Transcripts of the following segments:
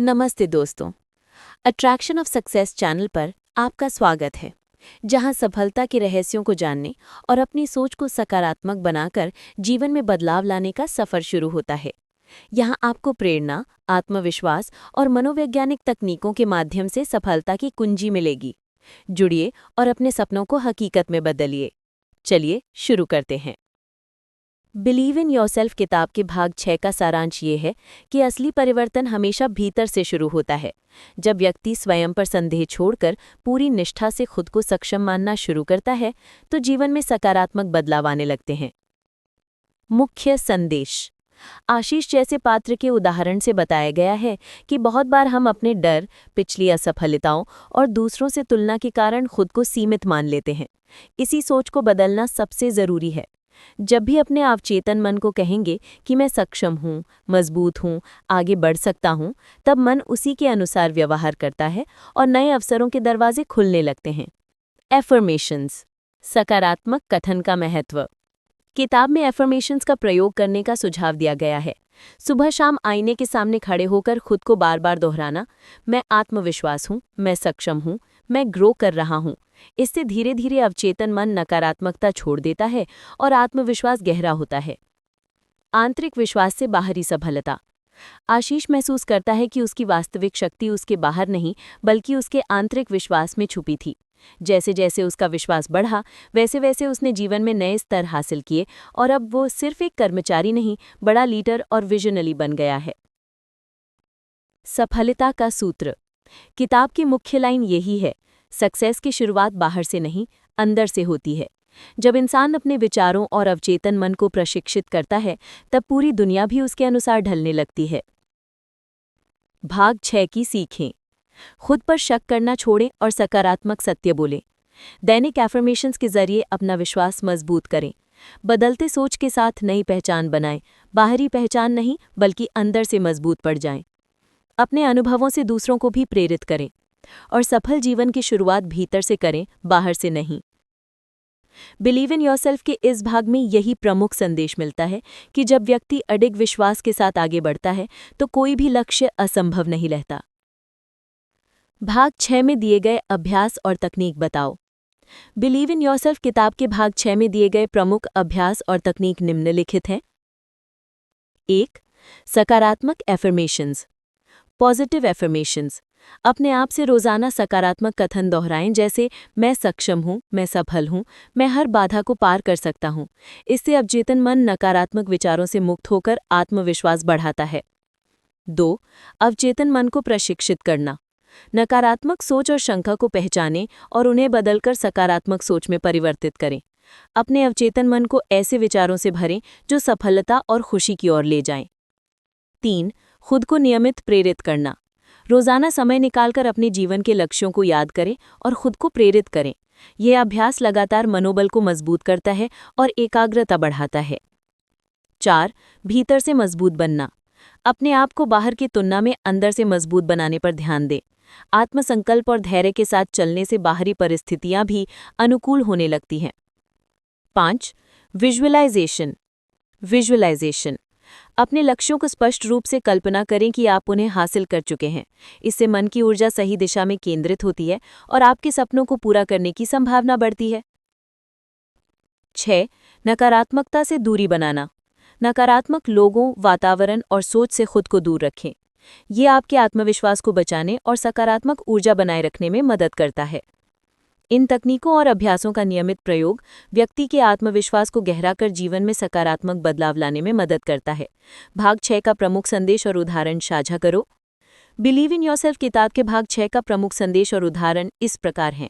नमस्ते दोस्तों। Attraction of success channel पर आपका स्वागत है, जहां सफलता के रहस्यों को जानने और अपनी सोच को सकारात्मक बनाकर जीवन में बदलाव लाने का सफर शुरू होता है। यहां आपको प्रेरणा, आत्मविश्वास और मनोवैज्ञानिक तकनीकों के माध्यम से सफलता की कुंजी मिलेगी। जुड़िए और अपने सपनों को हकीकत में बदलिए। चलिए शुरू करते हैं। बिलीव इन योरसेल्फ किताब के भाग 6 का सारांश ये है कि असली परिवर्तन हमेशा भीतर से शुरू होता है। जब व्यक्ति स्वयं पर संदेह छोड़कर पूरी निष्ठा से खुद को सक्षम मानना शुरू करता है, तो जीवन में सकारात्मक बदलाव आने लगते हैं। मुख्य संदेश। आशीष जैसे पात्र के उदाहरण से बताया गया है कि बहुत बार हम अपने डर, पिछली असफलताओं और दूसरों से तुलना के कारण खुद को सीमित मान लेते हैं। इसी सोच को बदलना सबसे जरूरी है। जब भी अपने अवचेतन मन को कहेंगे कि मैं सक्षम हूँ, मजबूत हूँ, आगे बढ़ सकता हूँ, तब मन उसी के अनुसार व्यवहार करता है और नए अवसरों के दरवाजे खुलने लगते हैं। एफर्मेशंस। सकारात्मक कथन का महत्व। किताब में एफर्मेशंस का प्रयोग करने का सुझाव दिया गया है। सुबह शाम आईने के सामने खड़े होकर खुद को बार बार दोहराना, मैं आत्मविश्वास हूँ, मैं सक्षम हूँ, मैं ग्रो कर रहा हूँ। इससे धीरे धीरे अवचेतन मन नकारात्मकता छोड़ देता है और आत्मविश्वास गहरा होता है। आंतरिक विश्वास से बाहरी सफलता। आशीष महसूस करता है कि उसकी वास्तविक शक्ति उसके बाहर नहीं, बल्कि उसके आंतरिक विश्वास में छुपी थी। जैसे जैसे उसका विश्वास बढ़ा, वैसे वैसे उसने जीवन में नए स्तर हासिल किए और अब वो सिर्फ एक कर्मचारी नहीं, बड़ा लीडर और विजनरी बन गया है। सफलता का सूत्र। किताब की मुख्य लाइन यही है, सक्सेस की शुरुआत बाहर से नहीं, अंदर से होती है। जब इंसान अपने विचारों और अवचेतन मन को प्रशिक्षित करता है, तब पूरी दुनिया भी उसके अनुसार ढलने लगती है। भाग 6 की सीखें। खुद पर शक करना छोड़ें और सकारात्मक सत्य बोलें। दैनिक एफर्मेशंस के जरिए अपना विश्वास मजबूत करें। बदलते सोच के साथ नई पहचान बनाएं। बाहरी पहचान नहीं, बल्कि अंदर से मजबूत पड़ जाएं। अपने अनुभवों से दूसरों को भी प्रेरित करें और सफल जीवन की शुरुआत भीतर से करें, बाहर से नहीं। बिलीव इन योरसेल्फ के इस भाग में यही प्रमुख संदेश मिलता है कि जब व्यक्ति अडिग विश्वास के साथ आगे बढ़ता है, तो कोई भी लक्ष्य असंभव नहीं रहता। भाग 6 में दिए गए अभ्यास और तकनीक बताओ। बिलीव इन योरसेल्फ किताब के भाग 6 में दिए गए प्रमुख अभ्यास और तकनीक निम्नलिखित हैं। 1. सकारात्मक एफर्मेशंस। Positive affirmations. अपने आप से रोजाना सकारात्मक कथन दोहराएं, जैसे मैं सक्षम हूँ, मैं सफल हूँ, मैं हर बाधा को पार कर सकता हूँ। इससे अवचेतन मन नकारात्मक विचारों से मुक्त होकर आत्मविश्वास बढ़ाता है। 2. अवचेतन मन को प्रशिक्षित करना। नकारात्मक सोच और शंका को पहचानें और उन्हें बदलकर सकारात्मक सोच में परिवर्तित करें। अपने अवचेतन मन को ऐसे विचारों से भरें जो सफलता और खुशी की ओर ले जाएं। 3. खुद को नियमित प्रेरित करना। रोजाना समय निकालकर अपने जीवन के लक्ष्यों को याद करें और खुद को प्रेरित करें। यह अभ्यास लगातार मनोबल को मजबूत करता है और एकाग्रता बढ़ाता है। 4. भीतर से मजबूत बनना। अपने आप को बाहर की तुलना में अंदर से मजबूत बनाने पर ध्यान दें। आत्मसंकल्प और धैर्य के साथ चलने से बाहरी परिस्थितियां भी अनुकूल होने लगती हैं। 5. विजुअलाइजेशन। विजुअलाइजेशन। अपने लक्ष्यों को स्पष्ट रूप से कल्पना करें कि आप उन्हें हासिल कर चुके हैं। इससे मन की ऊर्जा सही दिशा में केंद्रित होती है और आपके सपनों को पूरा करने की संभावना बढ़ती है। 6. नकारात्मकता से दूरी बनाना। नकारात्मक लोगों, वातावरण और सोच से खुद को दूर रखें। ये आपके आत्मविश्वास को बचाने और सकारात्मक ऊर्जा बनाए रखने में मदद करता है। इन तकनीकों और अभ्यासों का नियमित प्रयोग व्यक्ति के आत्मविश्वास को गहरा कर जीवन में सकारात्मक बदलाव लाने में मदद करता है। भाग 6 का प्रमुख संदेश और उदाहरण साझा करो। बिलीव इन योरसेल्फ किताब के भाग 6 का प्रमुख संदेश और उदाहरण इस प्रकार हैं।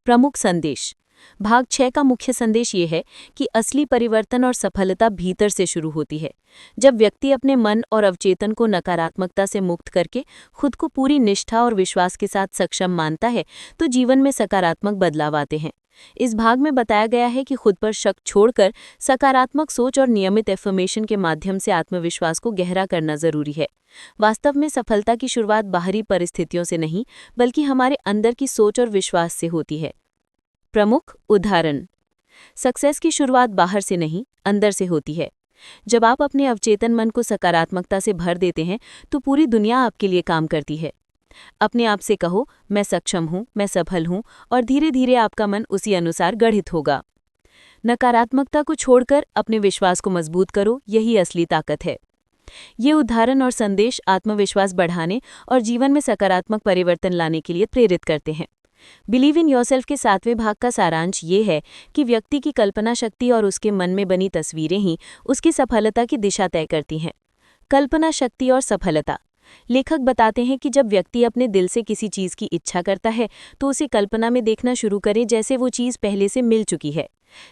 प्रमुख संदेश। भाग 6 का मुख्य संदेश ये है कि असली परिवर्तन और सफलता भीतर से शुरू होती है। जब व्यक्ति अपने मन और अवचेतन को नकारात्मकता से मुक्त करके खुद को पूरी निष्ठा और विश्वास के साथ सक्षम मानता है, तो जीवन में सकारात्मक बदलाव आते हैं। इस भाग में बताया गया है कि खुद पर शक छोड़कर सकारात्मक सोच और नियमित एफर्मेशन के माध्यम से आत्मविश्वास को गहरा करना जरूरी है। वास्तव में सफलता की शुरुआत बाहरी परिस्थितियों से नहीं, बल्कि हमारे अंदर की सोच और विश्वास से होती है। प्रमुख उदाहरण। सक्सेस की शुरुआत बाहर से नहीं, अंदर से होती है। जब आप अपने अवचेतन मन को सकारात्मकता से भर देते हैं तो पूरी दुनिया आपके लिए काम करती है। अपने आप से कहो, मैं सक्षम हूँ, मैं सफल हूँ, और धीरे धीरे आपका मन उसी अनुसार गढ़ित होगा। नकारात्मकता को छोड़कर अपने विश्वास को मजबूत करो, यही असली ताकत है। ये उदाहरण और संदेश आत्मविश्वास बढ़ाने और जीवन में सकारात्मक परिवर्तन लाने के लिए प्रेरित करते हैं। बिलीव इन योरसेल्फ के 7वें भाग का सारांश ये है कि व्यक्ति की कल्पना शक्ति और उसके मन में बनी तस्वीरें ही उसकी सफलता की दिशा तय करती हैं। कल्पना शक्ति और सफलता। लेखक बताते हैं कि जब व्यक्ति अपने दिल से किसी चीज़ की इच्छा करता है तो उसे कल्पना में देखना शुरू करे जैसे वो चीज़ पहले से मिल चुकी है।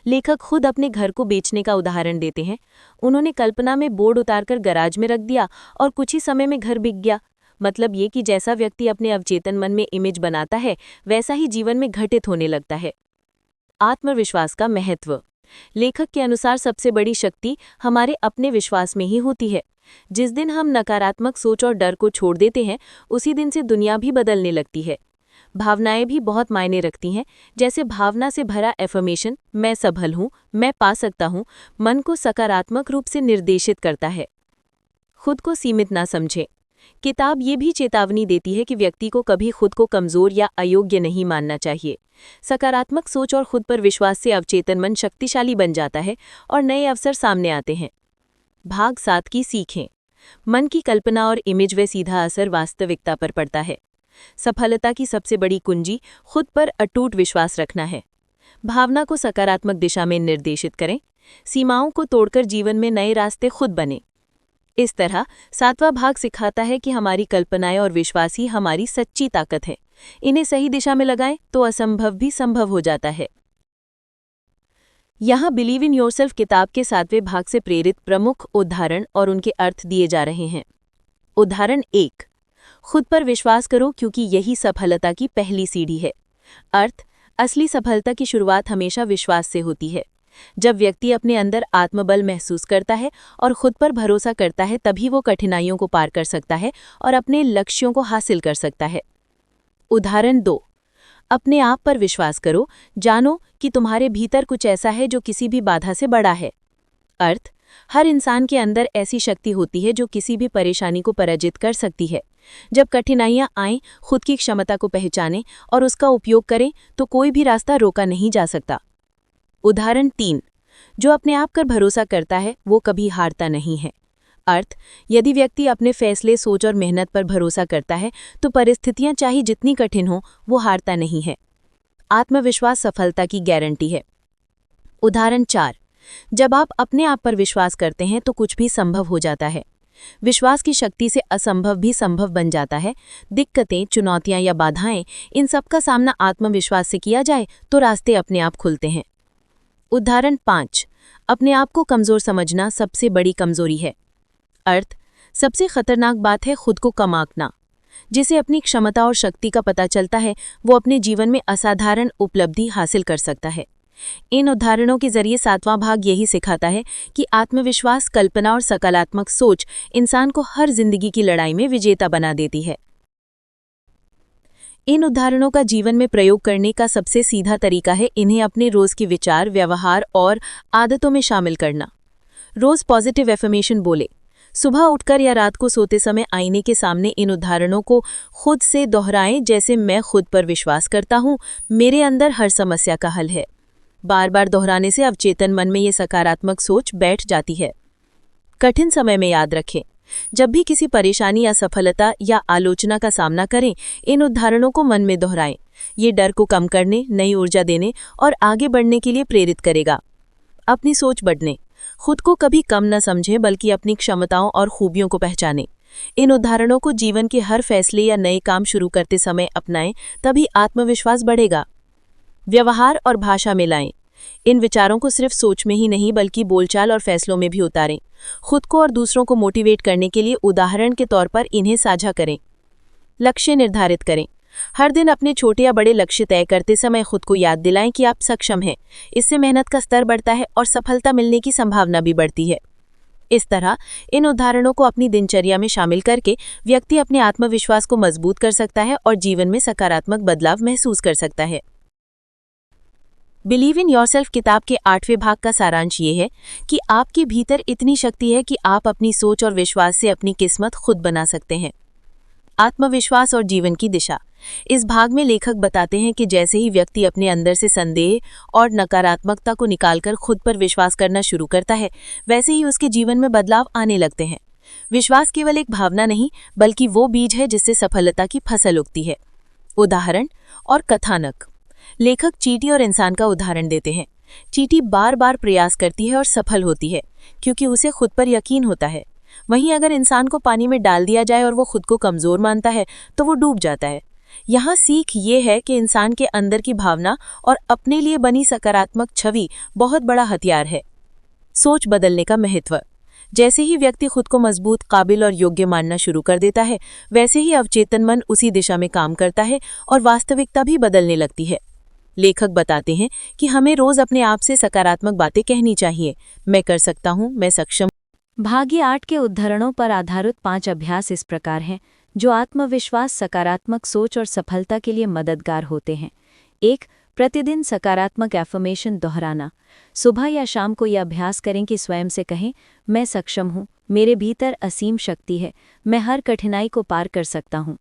लेखक खुद अपने घर को बेचने का उदाहरण देते हैं। उन्होंने कल्पना में बोर्ड उतारकर गैराज में रख दिया और कुछ ही समय में घर बिक गया। मतलब ये कि जैसा व्यक्ति अपने अवचेतन मन में इमेज बनाता है वैसा ही जीवन में घटित होने लगता है। आत्मविश्वास का महत्व। लेखक के अनुसार सबसे बड़ी शक्ति हमारे अपने विश्वास में ही होती है। जिस दिन हम नकारात्मक सोच और डर को छोड़ देते हैं उसी दिन से दुनिया भी बदलने लगती है। भावनाएं भी बहुत मायने रखती हैं। जैसे भावना से भरा एफर्मेशन, मैं सबल हूँ, मैं पा सकता हूँ, मन को सकारात्मक रूप से निर्देशित करता है। खुद को सीमित ना समझें। किताब ये भी चेतावनी देती है कि व्यक्ति को कभी खुद को कमजोर या अयोग्य नहीं मानना चाहिए। सकारात्मक सोच और खुद पर विश्वास से अवचेतन मन शक्तिशाली बन जाता है और नए अवसर सामने आते हैं। भाग 7 की सीखें। मन की कल्पना और इमेज व सीधा असर वास्तविकता पर पड़ता है। सफलता की सबसे बड़ी कुंजी खुद पर अटूट विश्वास रखना है। भावना को सकारात्मक दिशा में निर्देशित करें। सीमाओं को तोड़कर जीवन में नए रास्ते खुद बने। इस तरह 7वां भाग सिखाता है कि हमारी कल्पनाएं और विश्वास ही हमारी सच्ची ताकत है। इन्हें सही दिशा में लगाएं तो असंभव भी संभव हो जाता है। यहाँ बिलीव इन योरसेल्फ किताब के 7वें भाग से प्रेरित प्रमुख उदाहरण और उनके अर्थ दिए जा रहे हैं। उदाहरण 1। खुद पर विश्वास करो क्योंकि यही सफलता की पहली सीढ़ी है। अर्थ। असली सफलता की शुरुआत हमेशा विश्वास से होती है। जब व्यक्ति अपने अंदर आत्मबल महसूस करता है और खुद पर भरोसा करता है तभी वो कठिनाइयों को पार कर सकता है और अपने लक्ष्यों को हासिल कर सकता है। उदाहरण 2। अपने आप पर विश्वास करो, जानो कि तुम्हारे भीतर कुछ ऐसा है जो किसी भी बाधा से बड़ा है। अर्थ। हर इंसान के अंदर ऐसी शक्ति होती है जो किसी भी परेशानी को पराजित कर सकती है। जब कठिनाइयां आएं, खुद की क्षमता को पहचानें और उसका उपयोग करें तो कोई भी रास्ता रोका नहीं जा सकता। उदाहरण 3। जो अपने आप पर भरोसा करता है वो कभी हारता नहीं है। अर्थ। यदि व्यक्ति अपने फैसले, सोच और मेहनत पर भरोसा करता है तो परिस्थितियां चाहे जितनी कठिन हो वो हारता नहीं है। आत्मविश्वास सफलता की गारंटी है। उदाहरण 4। जब आप अपने आप पर विश्वास करते हैं तो कुछ भी संभव हो जाता है। विश्वास की शक्ति से असंभव भी संभव बन जाता है। दिक्कतें, चुनौतियां या बाधाएं, इन सब का सामना आत्मविश्वास से किया जाए तो रास्ते अपने आप खुलते हैं। उदाहरण 5। अपने आप को कमजोर समझना सबसे बड़ी कमजोरी है। अर्थ। सबसे खतरनाक बात है खुद को कम आंकना। जिसे अपनी क्षमता और शक्ति का पता चलता है वो अपने जीवन में असाधारण उपलब्धि हासिल कर सकता है। इन उदाहरणों के जरिए 7वां भाग यही सिखाता है कि आत्मविश्वास, कल्पना और सकारात्मक सोच इंसान को हर जिंदगी की लड़ाई में विजेता बना देती है। इन उदाहरणों का जीवन में प्रयोग करने का सबसे सीधा तरीका है इन्हें अपने रोज के विचार, व्यवहार और आदतों में शामिल करना। रोज पॉजिटिव एफर्मेशन बोले। सुबह उठकर या रात को सोते समय आईने के सामने इन उदाहरणों को खुद से दोहराएं, जैसे मैं खुद पर विश्वास करता हूँ, मेरे अंदर हर समस्या का हल है। बार बार दोहराने से अवचेतन मन में ये सकारात्मक सोच बैठ जाती है। कठिन समय में याद रखें। जब भी किसी परेशानी, असफलता या आलोचना का सामना करें, इन उदाहरणों को मन में दोहराएं। ये डर को कम करने, नई ऊर्जा देने और आगे बढ़ने के लिए प्रेरित करेगा। अपनी सोच बढ़ने। खुद को कभी कम न समझें बल्कि अपनी क्षमताओं और खूबियों को पहचानें। इन उदाहरणों को जीवन के हर फैसले या नए काम शुरू करते समय अपनाएं, तभी आत्मविश्वास बढ़ेगा। व्यवहार और भाषा में लाएं। इन विचारों को सिर्फ सोच में ही नहीं बल्कि बोलचाल और फैसलों में भी उतारें। खुद को और दूसरों को मोटिवेट करने के लिए उदाहरण के तौर पर इन्हें साझा करें। लक्ष्य निर्धारित करें। हर दिन अपने छोटे या बड़े लक्ष्य तय करते समय खुद को याद दिलाएं कि आप सक्षम हैं। इससे मेहनत का स्तर बढ़ता है और सफलता मिलने की संभावना भी बढ़ती है। इस तरह इन उदाहरणों को अपनी दिनचर्या में शामिल करके व्यक्ति अपने आत्मविश्वास को मजबूत कर सकता है और जीवन में सकारात्मक बदलाव महसूस कर सकता है। बिलीव इन योरसेल्फ किताब के 8वें भाग का सारांश ये है कि आपके भीतर इतनी शक्ति है कि आप अपनी सोच और विश्वास से अपनी किस्मत खुद बना सकते हैं। आत्मविश्वास और जीवन की दिशा। इस भाग में लेखक बताते हैं कि जैसे ही व्यक्ति अपने अंदर से संदेह और नकारात्मकता को निकालकर खुद पर विश्वास करना शुरू करता है, वैसे ही उसके जीवन में बदलाव आने लगते हैं। विश्वास केवल एक भावना नहीं, बल्कि वो बीज है जिससे सफलता की फसल उगती है। उदाहरण और कथानक। लेखक चींटी और इंसान का उदाहरण देते हैं। चींटी बार बार प्रयास करती है और सफल होती है क्योंकि उसे खुद पर यकीन होता है। वहीं अगर इंसान को पानी में डाल दिया जाए और वो खुद को कमजोर मानता है तो वो डूब जाता है। यहाँ सीख ये है कि इंसान के अंदर की भावना और अपने लिए बनी सकारात्मक छवि बहुत बड़ा हथियार है। सोच बदलने का महत्व। जैसे ही व्यक्ति खुद को मजबूत, काबिल और योग्य मानना शुरू कर देता है, वैसे ही अवचेतन मन उसी दिशा में काम करता है और वास्तविकता भी बदलने लगती है। लेखक बताते हैं कि हमें रोज अपने आप से सकारात्मक बातें कहनी चाहिए। मैं कर सकता हूँ, मैं सक्षम। भाग्य 8 के उद्धरणों पर आधारित 5 अभ्यास इस प्रकार हैं जो आत्मविश्वास, सकारात्मक सोच और सफलता के लिए मददगार होते हैं। 1. प्रतिदिन सकारात्मक एफर्मेशन दोहराना। सुबह या शाम को यह अभ्यास करें कि स्वयं से कहें, मैं सक्षम हूँ, मेरे भीतर असीम शक्ति है, मैं हर कठिनाई को पार कर सकता हूँ।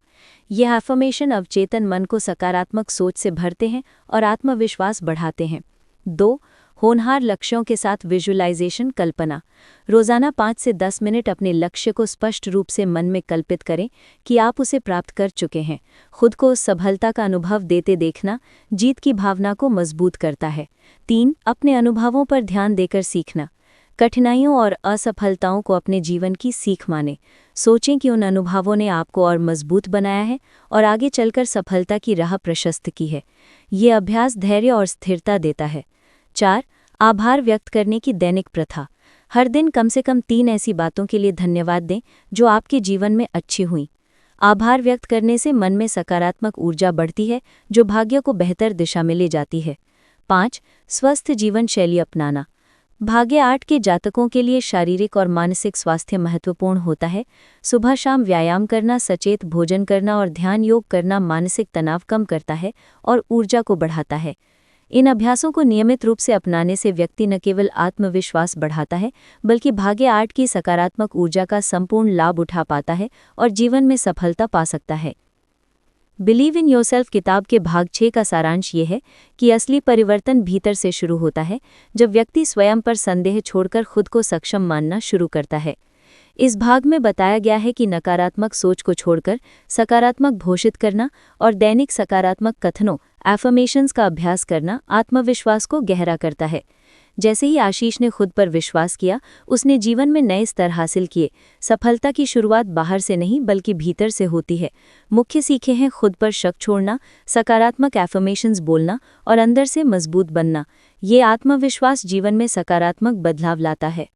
यह एफर्मेशन अवचेतन मन को सकारात्मक सोच से भरते हैं और आत्मविश्वास बढ़ाते हैं। 2. होनहार लक्ष्यों के साथ विजुअलाइजेशन, कल्पना। रोजाना 5 से 10 मिनट अपने लक्ष्य को स्पष्ट रूप से मन में कल्पित करें कि आप उसे प्राप्त कर चुके हैं। खुद को उस सफलता का अनुभव देते देखना जीत की भावना को मजबूत करता है। 3. अपने अनुभवों पर ध्यान देकर सीखना। कठिनाइयों और असफलताओं को अपने जीवन की सीख माने। सोचें कि उन अनुभवों ने आपको और मजबूत बनाया है और आगे चलकर सफलता की राह प्रशस्त की है। ये अभ्यास धैर्य और स्थिरता देता है। 4. आभार व्यक्त करने की दैनिक प्रथा। हर दिन कम से कम 3 ऐसी बातों के लिए धन्यवाद दें जो आपके जीवन में अच्छी हुईं। आभार व्यक्त करने से मन में सकारात्मक ऊर्जा बढ़ती है जो भाग्य को बेहतर दिशा में ले जाती है। 5. स्वस्थ जीवन शैली अपनाना। भाग्य 8 के जातकों के लिए शारीरिक और मानसिक स्वास्थ्य महत्वपूर्ण होता है। सुबह शाम व्यायाम करना, सचेत भोजन करना और ध्यान योग करना मानसिक तनाव कम करता है और ऊर्जा को बढ़ाता है। इन अभ्यासों को नियमित रूप से अपनाने से व्यक्ति न केवल आत्मविश्वास बढ़ाता है, बल्कि भाग्य 8 की सकारात्मक ऊर्जा का संपूर्ण लाभ उठा पाता है और जीवन में सफलता पा सकता है। बिलीव इन योरसेल्फ किताब के भाग 6 का सारांश ये है कि असली परिवर्तन भीतर से शुरू होता है, जब व्यक्ति स्वयं पर संदेह छोड़कर खुद को सक्षम मानना शुरू करता है। इस भाग में बताया गया है कि नकारात्मक सोच को छोड़कर सकारात्मक घोषित करना और दैनिक सकारात्मक कथनों, एफर्मेशंस का अभ्यास करना आत्मविश्वास को गहरा करता है। जैसे ही आशीष ने खुद पर विश्वास किया, उसने जीवन में नए स्तर हासिल किए। सफलता की शुरुआत बाहर से नहीं बल्कि भीतर से होती है। मुख्य सीखे हैं खुद पर शक छोड़ना, सकारात्मक एफर्मेशंस बोलना और अंदर से मजबूत बनना। ये आत्मविश्वास जीवन में सकारात्मक बदलाव लाता है।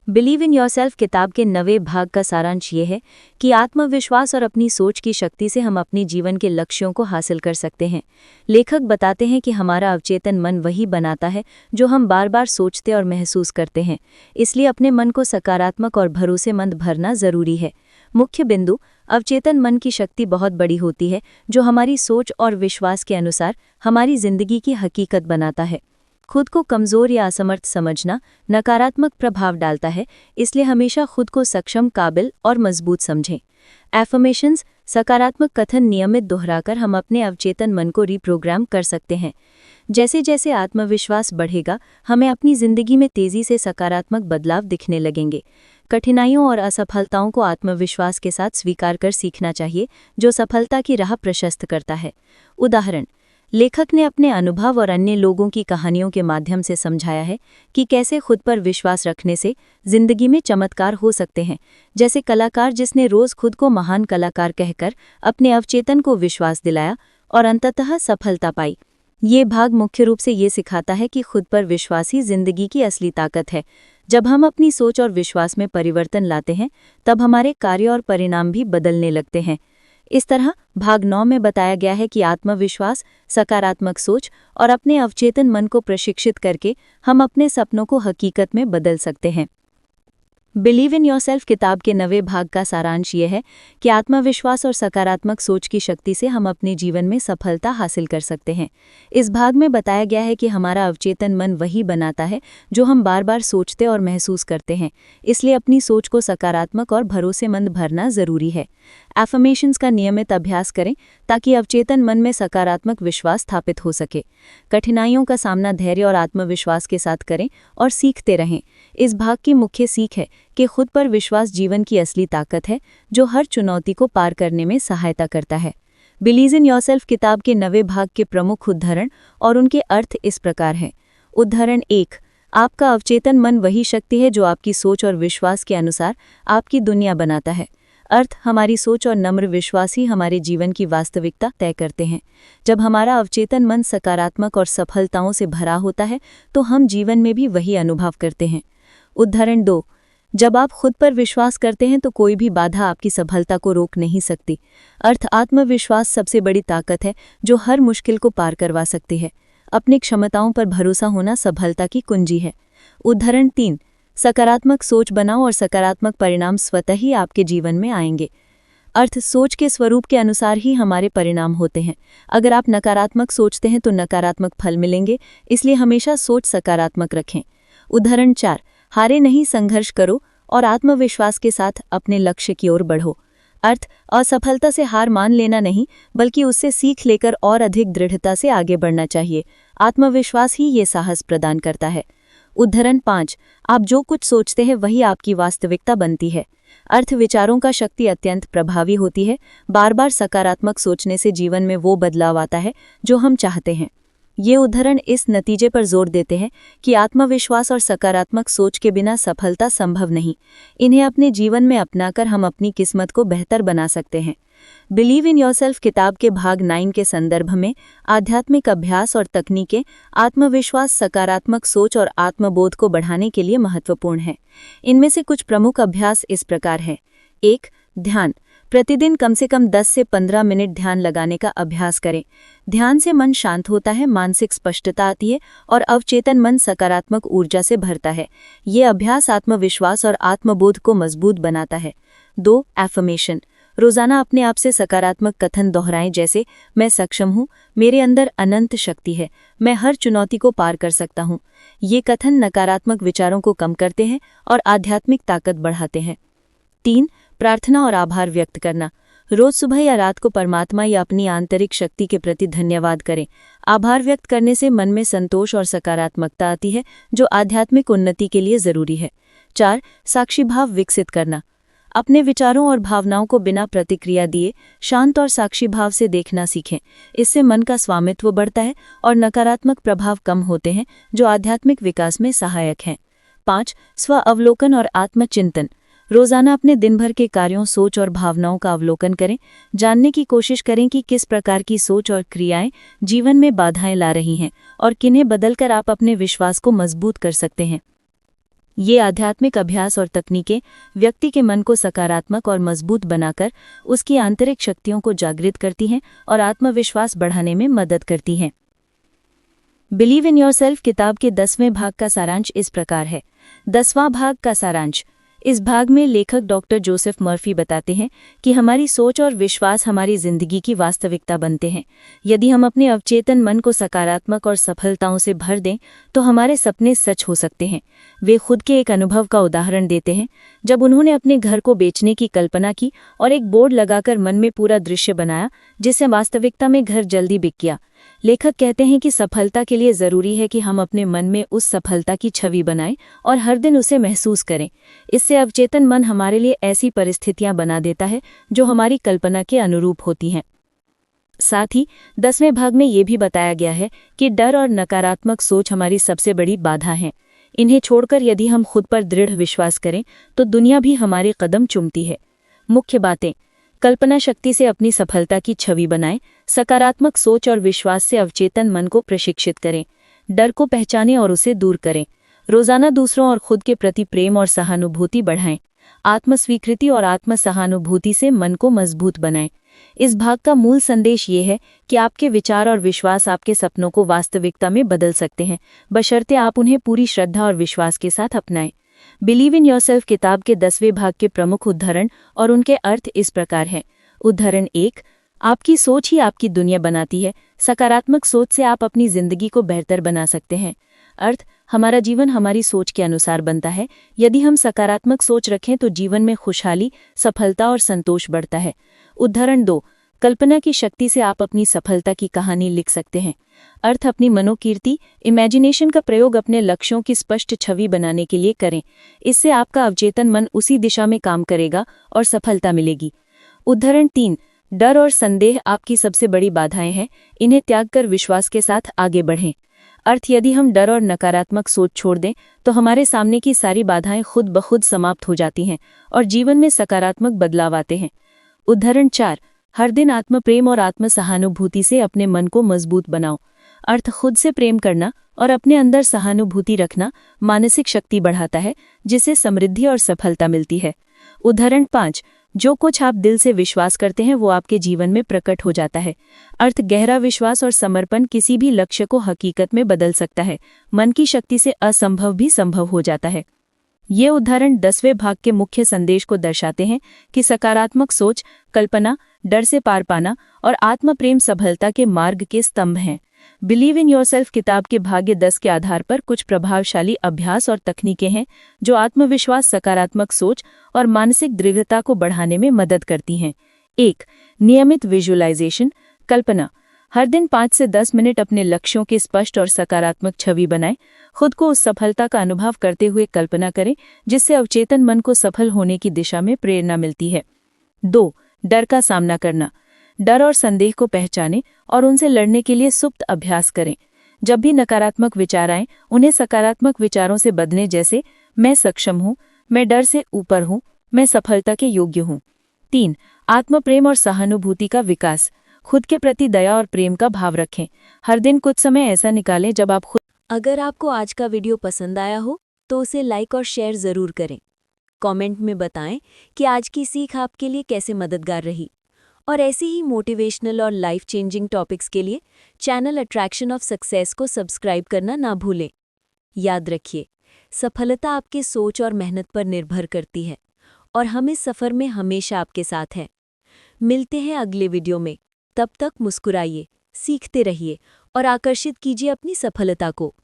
बिलीव इन योरसेल्फ किताब के 9वें भाग का सारांश ये है कि आत्मविश्वास और अपनी सोच की शक्ति से हम अपनी जीवन के लक्ष्यों को हासिल कर सकते हैं। लेखक बताते हैं कि हमारा अवचेतन मन वही बनाता है जो हम बार बार सोचते और महसूस करते हैं। इसलिए अपने मन को सकारात्मक और भरोसेमंद भरना जरूरी है। मुख्य बिंदु, अवचेतन मन की शक्ति बहुत बड़ी होती है जो हमारी सोच और विश्वास के अनुसार हमारी जिंदगी की हकीकत बनाता है। खुद को कमज़ोर या असमर्थ समझना नकारात्मक प्रभाव डालता है, इसलिए हमेशा खुद को सक्षम, काबिल और मजबूत समझें। एफर्मेशंस, सकारात्मक कथन नियमित दोहराकर हम अपने अवचेतन मन को रिप्रोग्राम कर सकते हैं। जैसे जैसे आत्मविश्वास बढ़ेगा, हमें अपनी जिंदगी में तेजी से सकारात्मक बदलाव दिखने लगेंगे। कठिनाइयों और असफलताओं को आत्मविश्वास के साथ स्वीकार कर सीखना चाहिए, जो सफलता की राह प्रशस्त करता है। उदाहरण, लेखक ने अपने अनुभव और अन्य लोगों की कहानियों के माध्यम से समझाया है कि कैसे खुद पर विश्वास रखने से जिंदगी में चमत्कार हो सकते हैं। जैसे कलाकार जिसने रोज खुद को महान कलाकार कहकर अपने अवचेतन को विश्वास दिलाया और अंततः सफलता पाई। ये भाग मुख्य रूप से ये सिखाता है कि खुद पर विश्वास ही जिंदगी की असली ताकत है। जब हम अपनी सोच और विश्वास में परिवर्तन लाते हैं, तब हमारे कार्य और परिणाम भी बदलने लगते हैं। इस तरह भाग 9 में बताया गया है कि आत्मविश्वास, सकारात्मक सोच और अपने अवचेतन मन को प्रशिक्षित करके हम अपने सपनों को हकीकत में बदल सकते हैं। बिलीव इन योरसेल्फ किताब के 9वें भाग का सारांश ये है कि आत्मविश्वास और सकारात्मक सोच की शक्ति से हम अपने जीवन में सफलता हासिल कर सकते हैं। इस भाग में बताया गया है कि हमारा अवचेतन मन वही बनाता है जो हम बार बार सोचते और महसूस करते हैं, इसलिए अपनी सोच को सकारात्मक और भरोसेमंद भरना जरूरी है। एफर्मेशंस का नियमित अभ्यास करें ताकि अवचेतन मन में सकारात्मक विश्वास स्थापित हो सके। कठिनाइयों का सामना धैर्य और आत्मविश्वास के साथ करें और सीखते रहें। इस भाग की मुख्य सीख है कि खुद पर विश्वास जीवन की असली ताकत है जो हर चुनौती को पार करने में सहायता करता है। बिलीव इन योरसेल्फ किताब के 9वें भाग के प्रमुख उद्धरण और उनके अर्थ इस प्रकार हैं। उद्धरण 1। आपका अवचेतन मन वही शक्ति है जो आपकी सोच और विश्वास के अनुसार आपकी दुनिया बनाता है। अर्थ, हमारी सोच और नम्र विश्वास ही हमारे जीवन की वास्तविकता तय करते हैं। जब हमारा अवचेतन मन सकारात्मक और सफलताओं से भरा होता है तो हम जीवन में भी वही अनुभव करते हैं। उदाहरण 2। जब आप खुद पर विश्वास करते हैं तो कोई भी बाधा आपकी सफलता को रोक नहीं सकती। अर्थ, आत्मविश्वास सबसे बड़ी ताकत है जो हर मुश्किल को पार करवा सकती है। अपनी क्षमताओं पर भरोसा होना सफलता की कुंजी है। उदाहरण 3। सकारात्मक सोच बनाओ और सकारात्मक परिणाम स्वतः ही आपके जीवन में आएंगे। अर्थ, सोच के स्वरूप के अनुसार ही हमारे परिणाम होते हैं। अगर आप नकारात्मक सोचते हैं तो नकारात्मक फल मिलेंगे, इसलिए हमेशा सोच सकारात्मक रखें। उदाहरण 4। हारे नहीं, संघर्ष करो और आत्मविश्वास के साथ अपने लक्ष्य की ओर बढ़ो। अर्थ, असफलता से हार मान लेना नहीं बल्कि उससे सीख लेकर और अधिक दृढ़ता से आगे बढ़ना चाहिए। आत्मविश्वास ही ये साहस प्रदान करता है। उदाहरण 5। आप जो कुछ सोचते हैं वही आपकी वास्तविकता बनती है। अर्थ, विचारों का शक्ति अत्यंत प्रभावी होती है। बार बार सकारात्मक सोचने से जीवन में वो बदलाव आता है जो हम चाहते हैं। ये उदाहरण इस नतीजे पर जोर देते हैं कि आत्मविश्वास और सकारात्मक सोच के बिना सफलता संभव नहीं। इन्हें अपने जीवन में अपनाकर हम अपनी किस्मत को बेहतर बना सकते हैं। बिलीव इन योरसेल्फ किताब के भाग 9 के संदर्भ में आध्यात्मिक अभ्यास और तकनीकें आत्मविश्वास, सकारात्मक सोच और आत्मबोध को बढ़ाने के लिए महत्वपूर्ण हैं। इनमें से कुछ प्रमुख अभ्यास इस प्रकार हैं। 1. ध्यान। प्रतिदिन कम से कम 10 से 15 मिनट ध्यान लगाने का अभ्यास करें। ध्यान से मन शांत होता है, मानसिक स्पष्टता आती है और अवचेतन मन सकारात्मक ऊर्जा से भरता है। ये अभ्यास आत्मविश्वास और आत्मबोध को मजबूत बनाता है। 2. एफर्मेशन। रोजाना अपने आप से सकारात्मक कथन दोहराएं, जैसे मैं सक्षम हूँ, मेरे अंदर अनंत शक्ति है, मैं हर चुनौती को पार कर सकता हूँ। ये कथन नकारात्मक विचारों को कम करते हैं और आध्यात्मिक ताकत बढ़ाते हैं। 3. प्रार्थना और आभार व्यक्त करना। रोज सुबह या रात को परमात्मा या अपनी आंतरिक शक्ति के प्रति धन्यवाद करें। आभार व्यक्त करने से मन में संतोष और सकारात्मकता आती है जो आध्यात्मिक उन्नति के लिए जरूरी है। 4. साक्षीभाव विकसित करना। अपने विचारों और भावनाओं को बिना प्रतिक्रिया दिए शांत और साक्षी भाव से देखना सीखें। इससे मन का स्वामित्व बढ़ता है और नकारात्मक प्रभाव कम होते हैं जो आध्यात्मिक विकास में सहायक हैं। 5. स्व अवलोकन और आत्मचिंतन। रोजाना अपने दिन भर के कार्यों, सोच और भावनाओं का अवलोकन करें। जानने की कोशिश करें कि किस प्रकार की सोच और क्रियाएं जीवन में बाधाएं ला रही हैं और किन्हें बदलकर आप अपने विश्वास को मजबूत कर सकते हैं। ये आध्यात्मिक अभ्यास और तकनीकें व्यक्ति के मन को सकारात्मक और मजबूत बनाकर उसकी आंतरिक शक्तियों को जागृत करती हैं और आत्मविश्वास बढ़ाने में मदद करती हैं। बिलीव इन योरसेल्फ किताब के 10वें भाग का सारांश इस प्रकार है। 10वां भाग का सारांश। इस भाग में लेखक डॉक्टर जोसेफ मर्फी बताते हैं कि हमारी सोच और विश्वास हमारी जिंदगी की वास्तविकता बनते हैं। यदि हम अपने अवचेतन मन को सकारात्मक और सफलताओं से भर दें तो हमारे सपने सच हो सकते हैं। वे खुद के एक अनुभव का उदाहरण देते हैं जब उन्होंने अपने घर को बेचने की कल्पना की और एक बोर्ड लगाकर मन में पूरा दृश्य बनाया, जिससे वास्तविकता में घर जल्दी बिक गया। लेखक कहते हैं कि सफलता के लिए जरूरी है कि हम अपने मन में उस सफलता की छवि बनाएं और हर दिन उसे महसूस करें। इससे अवचेतन मन हमारे लिए ऐसी परिस्थितियां बना देता है जो हमारी कल्पना के अनुरूप होती हैं। साथ ही 10वें भाग में ये भी बताया गया है कि डर और नकारात्मक सोच हमारी सबसे बड़ी बाधा हैं। इन्हें छोड़कर यदि हम खुद पर दृढ़ विश्वास करें तो दुनिया भी हमारे कदम चूमती है। मुख्य बातें: कल्पना शक्ति से अपनी सफलता की छवि बनाएं, सकारात्मक सोच और विश्वास से अवचेतन मन को प्रशिक्षित करें, डर को पहचानें और उसे दूर करें, रोजाना दूसरों और खुद के प्रति प्रेम और सहानुभूति बढ़ाएं, आत्मस्वीकृति और आत्मसहानुभूति से मन को मजबूत बनाएं। इस भाग का मूल संदेश ये है कि आपके विचार और विश्वास आपके सपनों को वास्तविकता में बदल सकते हैं, बशर्ते आप उन्हें पूरी श्रद्धा और विश्वास के साथ अपनाएं। बिलीव इन योरसेल्फ किताब के 10वें भाग के प्रमुख उद्धरण और उनके अर्थ इस प्रकार हैं। उद्धरण 1, आपकी सोच ही आपकी दुनिया बनाती है। सकारात्मक सोच से आप अपनी जिंदगी को बेहतर बना सकते हैं। अर्थ, हमारा जीवन हमारी सोच के अनुसार बनता है। यदि हम सकारात्मक सोच रखें तो जीवन में खुशहाली, सफलता और संतोष बढ़ता है। उद्धरण 2, कल्पना की शक्ति से आप अपनी सफलता की कहानी लिख सकते हैं। अर्थ, अपनी मनोकीर्ति, इमेजिनेशन का प्रयोग अपने लक्ष्यों की स्पष्ट छवि बनाने के लिए करें। इससे आपका अवचेतन मन उसी दिशा में काम करेगा और सफलता मिलेगी। उद्धरण 3, डर और संदेह आपकी सबसे बड़ी बाधाएं हैं। इन्हें त्याग कर विश्वास के साथ आगे बढ़ें। अर्थ, यदि हम डर और नकारात्मक सोच छोड़ दें तो हमारे सामने की सारी बाधाएं खुद ब खुद समाप्त हो जाती हैं और जीवन में सकारात्मक बदलाव आते हैं। उद्धरण 4, हर दिन आत्मप्रेम और आत्मसहानुभूति से अपने मन को मजबूत बनाओ। अर्थ, खुद से प्रेम करना और अपने अंदर सहानुभूति रखना मानसिक शक्ति बढ़ाता है, जिससे समृद्धि और सफलता मिलती है। उद्धरण 5, जो कुछ आप दिल से विश्वास करते हैं वो आपके जीवन में प्रकट हो जाता है। अर्थ, गहरा विश्वास और समर्पण किसी भी लक्ष्य को हकीकत में बदल सकता है। मन की शक्ति से असंभव भी संभव हो जाता है। ये उदाहरण 10वें भाग के मुख्य संदेश को दर्शाते हैं कि सकारात्मक सोच, कल्पना, डर से पार पाना और आत्मप्रेम सफलता के मार्ग के स्तंभ हैं। बिलीव इन योरसेल्फ किताब के भाग्य 10 के आधार पर कुछ प्रभावशाली अभ्यास और तकनीकें हैं जो आत्मविश्वास, सकारात्मक सोच और मानसिक दृढ़ता को बढ़ाने में मदद करती हैं। 1, नियमित विजुअलाइजेशन, कल्पना। हर दिन 5 से 10 मिनट अपने लक्ष्यों की स्पष्ट और सकारात्मक छवि बनाएं। खुद को उस सफलता का अनुभव करते हुए कल्पना करें, जिससे अवचेतन मन को सफल होने की दिशा में प्रेरणा मिलती है। 2, डर का सामना करना। डर और संदेह को पहचानें और उनसे लड़ने के लिए सुप्त अभ्यास करें। जब भी नकारात्मक विचार आएं, उन्हें सकारात्मक विचारों से बदलें, जैसे मैं सक्षम हूँ, मैं डर से ऊपर हूँ, मैं सफलता के योग्य हूँ। 3, आत्मप्रेम और सहानुभूति का विकास। खुद के प्रति दया और प्रेम का भाव रखें। हर दिन कुछ समय ऐसा निकालें जब आप खुद। अगर आपको आज का वीडियो पसंद आया हो तो उसे लाइक और शेयर ज़रूर करें। कमेंट में बताएं कि आज की सीख आपके लिए कैसे मददगार रही। और ऐसे ही मोटिवेशनल और लाइफ चेंजिंग टॉपिक्स के लिए चैनल अट्रैक्शन ऑफ सक्सेस को सब्सक्राइब करना ना भूलें। याद रखिए, सफलता आपके सोच और मेहनत पर निर्भर करती है और हम इस सफ़र में हमेशा आपके साथ हैं। मिलते हैं अगले वीडियो में। तब तक मुस्कुराइए, सीखते रहिए और आकर्षित कीजिए अपनी सफलता को।